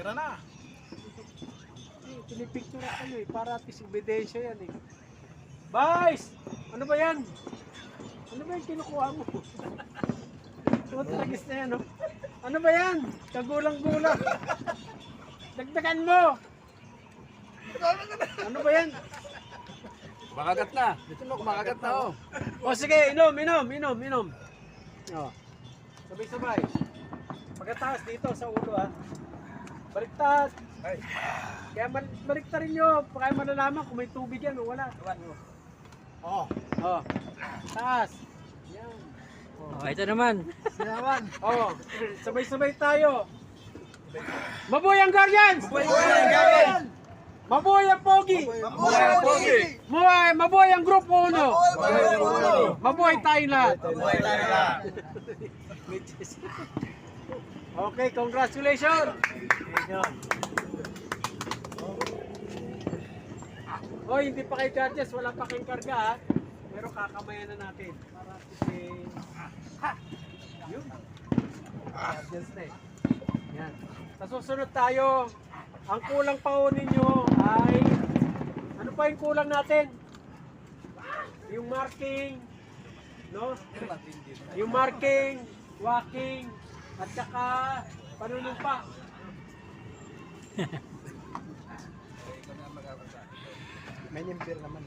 Tara na. Pinipicture na kayo para at least ebidensya yan Vice! Ano ba yan? Ano ba yung kinukuha mo? Tragis na yan, Ano ba yan? Kagulang-gulang. Dagdagan mo! Ano ba yan? Kumakagat na. Dito mo, kumakagat na, O sige, inom. Sabay-sabay. Pagkataas dito sa ulo, Baliktad. Kaya baliktarin nyo. Kaya malalaman kung may tubig yan o wala. Taas. Yan. Ito naman. Sinawan. Sabay-sabay tayo. Mabuhay ang Guardians! Mabuhay ang Pogi! Mabuhay ang Grupo 1! Mabuhay tayong lahat! Okay, congratulations! Hindi pa kayo Guardians, wala pa kayong karga pero kakamayan na natin para kasi yun Guardians na yan. Sa susunod tayo, ang kulang pa ninyo ay ano pa yung kulang natin? Yung marking, yung marking, walking, at saka panunumpa. May nimpir naman.